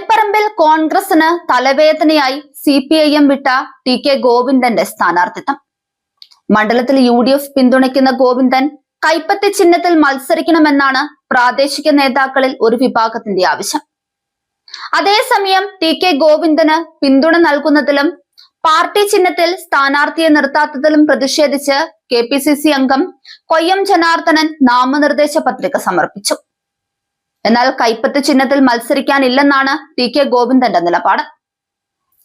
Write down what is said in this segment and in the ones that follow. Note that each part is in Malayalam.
തളിപ്പറമ്പിൽ കോൺഗ്രസിന് തലവേദനയായി CPIM വിട്ട TK ഗോവിന്ദന്റെ സ്ഥാനാർത്ഥിത്വം. മണ്ഡലത്തിൽ UDF പിന്തുണയ്ക്കുന്ന ഗോവിന്ദൻ കൈപ്പത്തി ചിഹ്നത്തിൽ മത്സരിക്കണമെന്നാണ് പ്രാദേശിക നേതാക്കളിൽ ഒരു വിഭാഗത്തിന്റെ ആവശ്യം. അതേസമയം TK ഗോവിന്ദന് പിന്തുണ നൽകുന്നതിലും പാർട്ടി ചിഹ്നത്തിൽ സ്ഥാനാർത്ഥിയെ നിർത്താത്തതിലും പ്രതിഷേധിച്ച് KPCC അംഗം കൊയ്യം ജനാർദ്ദനൻ നാമനിർദ്ദേശ പത്രിക സമർപ്പിച്ചു. എന്നാൽ കൈപ്പത്തി ചിഹ്നത്തിൽ മത്സരിക്കാനില്ലെന്നാണ് TK ഗോവിന്ദന്റെ നിലപാട്.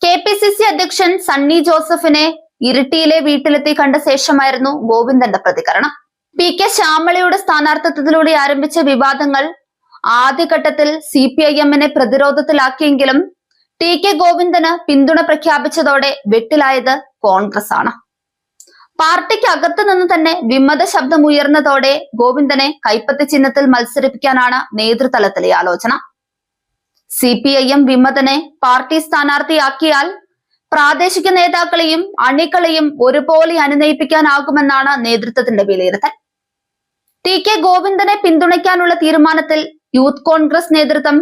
KPCC അധ്യക്ഷൻ സണ്ണി ജോസഫിനെ ഇരിട്ടിയിലെ വീട്ടിലെത്തി കണ്ട ശേഷമായിരുന്നു ഗോവിന്ദന്റെ പ്രതികരണം. PK ശ്യാമളയുടെ സ്ഥാനാർത്ഥിത്വത്തിലൂടെ ആരംഭിച്ച വിവാദങ്ങൾ ആദ്യഘട്ടത്തിൽ CPIM-നെ പ്രതിരോധത്തിലാക്കിയെങ്കിലും TK ഗോവിന്ദന് പിന്തുണ പ്രഖ്യാപിച്ചതോടെ വെട്ടിലായത് കോൺഗ്രസ് ആണ്. പാർട്ടിക്ക് അകത്തു നിന്ന് തന്നെ വിമത ശബ്ദം ഉയർന്നതോടെ ഗോവിന്ദനെ കൈപ്പത്തി ചിഹ്നത്തിൽ മത്സരിപ്പിക്കാനാണ് നേതൃതലത്തിലെ ആലോചന. CPIM വിമതനെ പാർട്ടി സ്ഥാനാർത്ഥിയാക്കിയാൽ പ്രാദേശിക നേതാക്കളെയും അണികളെയും ഒരുപോലെ അനുനയിപ്പിക്കാനാകുമെന്നാണ് നേതൃത്വത്തിന്റെ വിലയിരുത്തൽ. TK ഗോവിന്ദനെ പിന്തുണയ്ക്കാനുള്ള തീരുമാനത്തിൽ യൂത്ത് കോൺഗ്രസ് നേതൃത്വം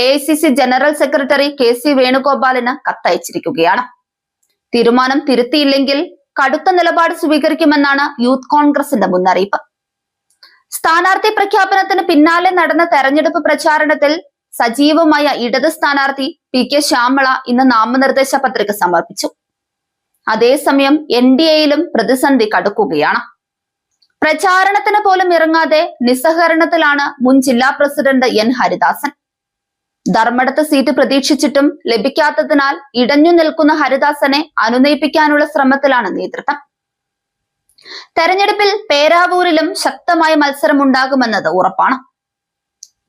AICC ജനറൽ സെക്രട്ടറി KC വേണുഗോപാലിന് കത്തയച്ചിരിക്കുകയാണ്. തീരുമാനം തിരുത്തിയില്ലെങ്കിൽ കടുത്ത നിലപാട് സ്വീകരിക്കുമെന്നാണ് യൂത്ത് കോൺഗ്രസിന്റെ മുന്നറിയിപ്പ്. സ്ഥാനാർത്ഥി പ്രഖ്യാപനത്തിന് പിന്നാലെ നടന്ന തെരഞ്ഞെടുപ്പ് പ്രചാരണത്തിൽ സജീവമായ ഇടത് സ്ഥാനാർത്ഥി PK ശ്യാമള ഇന്ന് നാമനിർദ്ദേശ പത്രിക സമർപ്പിച്ചു. അതേസമയം NDAയിലും പ്രതിസന്ധി കടുക്കുകയാണ്. പ്രചാരണത്തിന് പോലും ഇറങ്ങാതെ നിസ്സഹകരണത്തിലാണ് മുൻ ജില്ലാ പ്രസിഡന്റ് N ഹരിദാസൻ. ധർമ്മടത്ത് സീറ്റ് പ്രതീക്ഷിച്ചിട്ടും ലഭിക്കാത്തതിനാൽ ഇടഞ്ഞു നിൽക്കുന്ന ഹരിദാസനെ അനുനയിപ്പിക്കാനുള്ള ശ്രമത്തിലാണ് നേതൃത്വം. തെരഞ്ഞെടുപ്പിൽ പേരാവൂരിലും ശക്തമായ മത്സരം ഉണ്ടാകുമെന്നത് ഉറപ്പാണ്.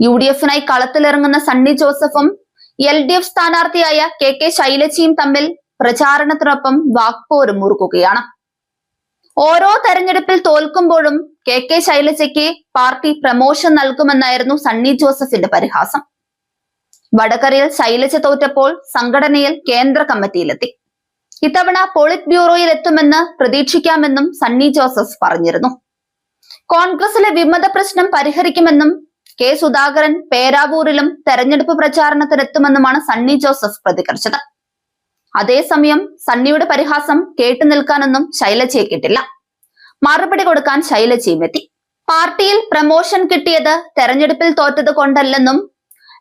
UDF-നായി കളത്തിലിറങ്ങുന്ന സണ്ണി ജോസഫും LDF സ്ഥാനാർത്ഥിയായ KK ശൈലജയും തമ്മിൽ പ്രചാരണത്തിനൊപ്പം വാക്പോരും മുറുകുകയാണ്. ഓരോ തെരഞ്ഞെടുപ്പിൽ തോൽക്കുമ്പോഴും KK ശൈലജയ്ക്ക് പാർട്ടി പ്രമോഷൻ നൽകുമെന്നായിരുന്നു സണ്ണി ജോസഫിന്റെ പരിഹാസം. വടകരയിൽ ശൈലജ തോറ്റപ്പോൾ സംഘടനയിൽ കേന്ദ്ര കമ്മിറ്റിയിലെത്തി. ഇത്തവണ പോളിറ്റ് ബ്യൂറോയിൽ എത്തുമെന്ന് പ്രതീക്ഷിക്കാമെന്നും സണ്ണി ജോസഫ് പറഞ്ഞിരുന്നു. കോൺഗ്രസിലെ വിമത പ്രശ്നം പരിഹരിക്കുമെന്നും K സുധാകരൻ പേരാവൂരിലും തെരഞ്ഞെടുപ്പ് പ്രചാരണത്തിനെത്തുമെന്നുമാണ് സണ്ണി ജോസഫ് പ്രതികരിച്ചത്. അതേസമയം സണ്ണിയുടെ പരിഹാസം കേട്ടു നിൽക്കാനൊന്നും ശൈലജയെ കിട്ടില്ല. മറുപടി കൊടുക്കാൻ ശൈലജയും എത്തി. പാർട്ടിയിൽ പ്രമോഷൻ കിട്ടിയത് തെരഞ്ഞെടുപ്പിൽ തോറ്റത് കൊണ്ടല്ലെന്നും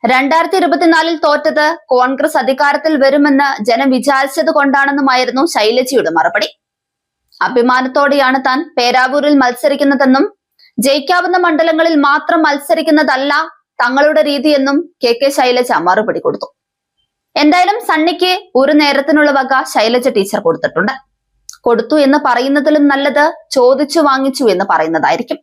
2024 തോറ്റത് കോൺഗ്രസ് അധികാരത്തിൽ വരുമെന്ന് ജനം വിചാരിച്ചത് കൊണ്ടാണെന്നുമായിരുന്നു ശൈലജയുടെ മറുപടി. അഭിമാനത്തോടെയാണ് താൻ പേരാവൂരിൽ മത്സരിക്കുന്നതെന്നും ജയിക്കാവുന്ന മണ്ഡലങ്ങളിൽ മാത്രം മത്സരിക്കുന്നതല്ല തങ്ങളുടെ രീതിയെന്നും KK ശൈലജ മറുപടി കൊടുത്തു. എന്തായാലും സണ്ണിക്ക് ഒരു നേരത്തിനുള്ള വക ശൈലജ ടീച്ചർ കൊടുത്തിട്ടുണ്ട്. കൊടുത്തു എന്ന് പറയുന്നതിലും നല്ലത് ചോദിച്ചു വാങ്ങിച്ചു എന്ന് പറയുന്നതായിരിക്കും.